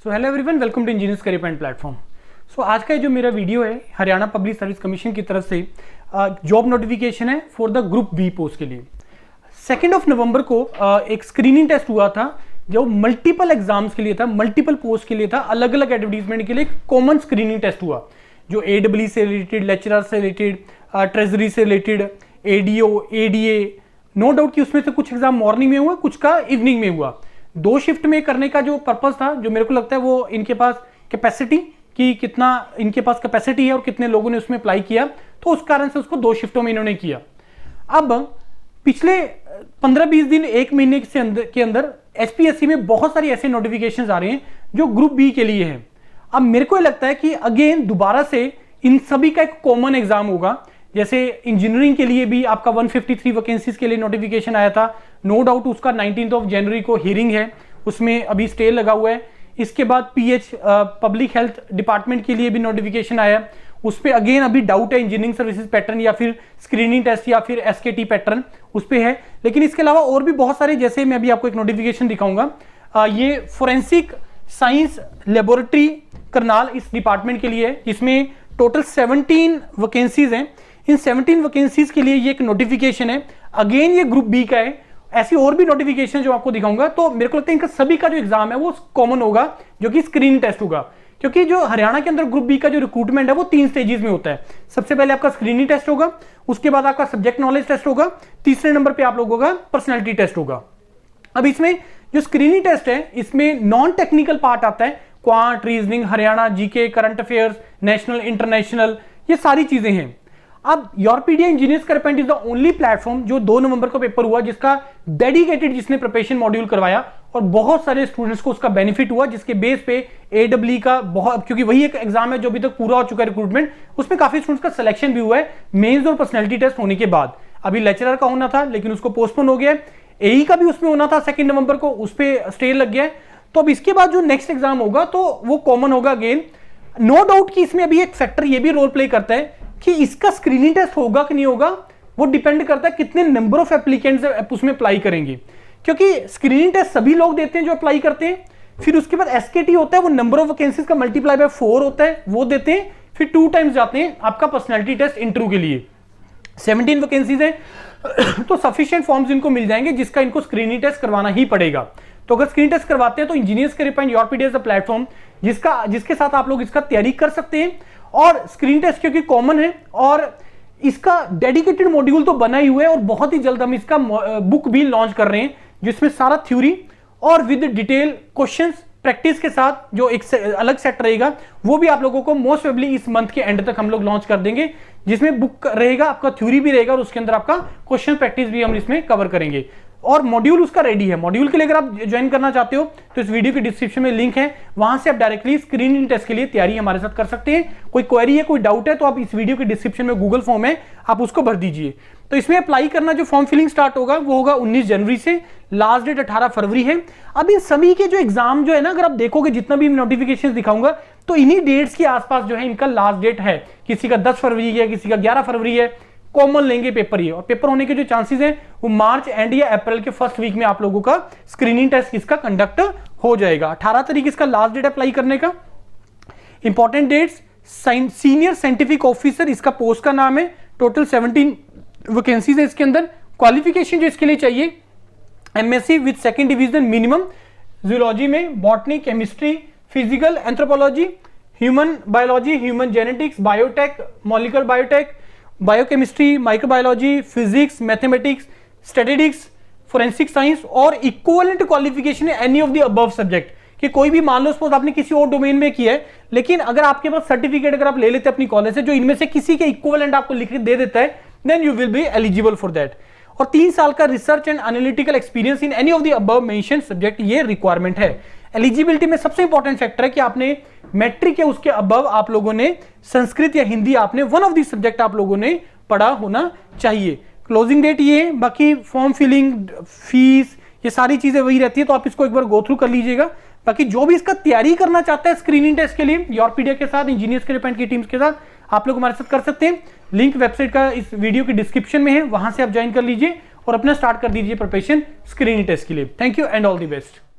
So hello everyone, welcome to engineers career point platform. So आज का जो मेरा वीडियो है हरियाणा पब्लिक सर्विस कमीशन की तरफ से जॉब नोटिफिकेशन है for the group B post के लिए। 2 नवंबर को एक स्क्रीनिंग टेस्ट हुआ था जो मल्टीपल एग्जाम्स के लिए था, मल्टीपल पोस्ट के लिए था, अलग अलग एडवर्टीजमेंट के लिए कॉमन स्क्रीनिंग टेस्ट हुआ जो AEE से रिलेटेड, लेक्चरर से रिलेटेड, ट्रेजरी से related, ADO, ADA। No doubt कि उसमें से कुछ एग्जाम मॉर्निंग में हुआ, कुछ का इवनिंग में हुआ। 2 शिफ्ट में करने का जो पर्पस था, जो मेरे को लगता है वो इनके पास कैपेसिटी कि कितना इनके पास कैपेसिटी है और कितने लोगों ने उसमें अप्लाई किया, तो उस कारण से उसको 2 शिफ्टों में इन्होंने किया। अब पिछले 15-20 दिन, 1 महीने के अंदर SPSC में बहुत सारी ऐसे नोटिफिकेशंस आ रहे हैं जो ग्रुप बी के लिए हैं। अब मेरे को लगता है कि अगेन दोबारा से इन सभी का एक कॉमन एग्जाम होगा। जैसे इंजीनियरिंग के लिए भी आपका 153 वैकेंसीज के लिए नोटिफिकेशन आया था, नो डाउट उसका 19 जनवरी को हियरिंग है, उसमें अभी स्टे लगा हुआ है। इसके बाद PH पब्लिक हेल्थ डिपार्टमेंट के लिए भी नोटिफिकेशन आया, उस पर अगेन अभी डाउट है इंजीनियरिंग सर्विसेज पैटर्न या फिर स्क्रीनिंग टेस्ट या फिर SKT पैटर्न उस पर है। लेकिन इसके अलावा और भी बहुत सारे, जैसे मैं अभी आपको एक नोटिफिकेशन दिखाऊंगा, ये फोरेंसिक साइंस लेबोरेटरी करनाल इस डिपार्टमेंट के लिए है, जिसमें टोटल 17 वैकेंसीज हैं। इन 17 वैकेंसीज के लिए ये एक नोटिफिकेशन है, अगेन ये ग्रुप बी का है। ऐसी और भी नोटिफिकेशन जो आपको दिखाऊंगा, तो मेरे को लगता है इनका सभी का जो एग्जाम है वो कॉमन होगा, जो कि स्क्रीनिंग टेस्ट होगा। क्योंकि जो हरियाणा के अंदर ग्रुप बी का जो रिक्रूटमेंट है वो 3 स्टेजेस में होता है। सबसे पहले आपका स्क्रीनिंग टेस्ट होगा, उसके बाद आपका सब्जेक्ट नॉलेज टेस्ट होगा, तीसरे नंबर पे आप लोगों का पर्सनैलिटी टेस्ट होगा। अब इसमें जो स्क्रीनिंग टेस्ट है, इसमें नॉन टेक्निकल पार्ट आता है, quant, reasoning, Haryana, GK, current affairs, national, international, ये सारी चीजें हैं। अब Yourpedia engineers career point is the only platform जो 2 नवंबर को पेपर हुआ, जिसका डेडिकेटेड जिसने प्रिपरेशन मॉड्यूल करवाया और बहुत सारे स्टूडेंट्स को उसका बेनिफिट हुआ, जिसके बेस पे AEE का बहुत, क्योंकि वही एक एग्जाम है जो अभी तक पूरा हो चुका है रिक्रूटमेंट, उसमें काफी स्टूडेंट्स का सिलेक्शन भी हुआ है मेंस और पर्सनैलिटी टेस्ट होने के बाद। अभी लेक्चरर का होना था लेकिन उसको पोस्टपोन हो गया है, AE का भी उसमें होना था 2 नवंबर को, उस पर स्टे लग गया है। तो अब इसके बाद जो नेक्स्ट एग्जाम होगा तो वो कॉमन होगा अगेन। नो डाउट कि इसमें अभी एक फैक्टर ये भी रोल प्ले करता है कि इसका स्क्रीनिंग टेस्ट होगा कि नहीं होगा, वो डिपेंड करता है कितने नंबर ऑफ एप्लीकेंट्स उसमें अप्लाई करेंगे। क्योंकि स्क्रीनिंग टेस्ट सभी लोग देते हैं जो अप्लाई करते हैं, फिर उसके बाद SKT होता है, वो नंबर ऑफ वैकेंसीज का मल्टीप्लाई बाय 4 होता है, वो देते हैं, फिर 2 टाइम्स जाते हैं आपका पर्सनैलिटी टेस्ट इंटरव्यू के लिए। 17 वैकेंसीज है तो सफिशिएंट फॉर्म्स इनको मिल जाएंगे, जिसका इनको स्क्रीनिंग टेस्ट करवाना ही पड़ेगा। तो अगर स्क्रीन टेस्ट करवाते हैं तो engineers career point Yourpedia is the platform जिसके साथ आप लोग इसका तैयारी कर सकते हैं। और स्क्रीन टेस्ट क्योंकि कॉमन है और इसका डेडिकेटेड मॉड्यूल तो बना ही हुआ है, और बहुत ही जल्द हम इसका बुक भी लॉन्च कर रहे हैं, जिसमें सारा थ्योरी और विद डिटेल क्वेश्चंस प्रैक्टिस के साथ जो एक अलग सेट रहेगा, वो भी आप लोगों को मोस्ट प्रोबेबली इस मंथ के एंड तक हम लोग लॉन्च कर देंगे, जिसमें बुक रहेगा, आपका थ्योरी भी रहेगा और उसके अंदर आपका क्वेश्चन प्रैक्टिस भी हम इसमें कवर करेंगे। और मॉड्यूल उसका रेडी है। मॉड्यूल के लिए अगर आप ज्वाइन करना चाहते हो तो इस वीडियो के डिस्क्रिप्शन में लिंक है, वहां से आप डायरेक्टली स्क्रीनिंग टेस्ट के लिए तैयारी हमारे साथ कर सकते हैं। कोई क्वेरी है, कोई डाउट है, तो आप इस वीडियो के डिस्क्रिप्शन में गूगल फॉर्म है, आप उसको भर दीजिए। तो इसमें अप्लाई करना, जो फॉर्म फिलिंग स्टार्ट होगा वो होगा 19 जनवरी से, लास्ट डेट 18 फरवरी है। अब इन सभी के जो एग्जाम जो है ना, अगर आप देखोगे जितना भी नोटिफिकेशन दिखाऊंगा, तो इन्हीं डेट्स के आसपास जो है इनका लास्ट डेट है। किसी का 10 फरवरी है, किसी का 11 फरवरी है, कॉमन लेंगे पेपर ये। और पेपर होने के जो चांसेस हैं वो मार्च एंड या अप्रैल के फर्स्ट वीक में आप लोगों का स्क्रीनिंग टेस्ट इसका कंडक्ट हो जाएगा। 18 तारीख इसका लास्ट डेट अप्लाई करने का। Important dates, senior scientific officer इसका पोस्ट का नाम है, टोटल 17 वैकेंसीज है इसके अंदर। क्वालिफिकेशन जो इसके लिए चाहिए, MSc with 2nd division minimum, zoology में botany, chemistry, physical, anthropology, human biology, human genetics, biotech, molecular biotech, biochemistry, microbiology, physics, mathematics, statistics, forensic science, और इक्विवेलेंट क्वालिफिकेशन है any of the above subject. कि कोई भी, मान लो suppose आपने किसी और डोमेन में किया है, लेकिन अगर आपके पास सर्टिफिकेट अगर आप ले लेते हैं अपनी कॉलेज से जो इनमें से किसी के इक्विवेलेंट आपको लिख के दे देता है, then you will be eligible for that. और 3 साल का research and analytical experience in any of the above mentioned subject, ये रिक्वायरमेंट है। एलिजिबिलिटी में सबसे इंपॉर्टेंट फैक्टर है कि आपने मैट्रिक या उसके अबव आप लोगों ने संस्कृत या हिंदी, आपने वन ऑफ दी सब्जेक्ट आप लोगों ने पढ़ा होना चाहिए। क्लोजिंग डेट ये है, बाकी फॉर्म फिलिंग, फीस, ये सारी चीजें वही रहती है, तो आप इसको एक बार गो थ्रू कर लीजिएगा। बाकी जो भी इसका तैयारी करना चाहता है स्क्रीनिंग टेस्ट के लिए योरपीडिया के साथ, इंजीनियर्स करियर पॉइंट की टीम्स के साथ, आप लोग हमारे साथ कर सकते हैं। लिंक वेबसाइट का इस वीडियो के डिस्क्रिप्शन में है, वहां से आप ज्वाइन कर लीजिए और अपना स्टार्ट कर दीजिए प्रिपरेशन स्क्रीनिंग टेस्ट के लिए। Thank you and all the best.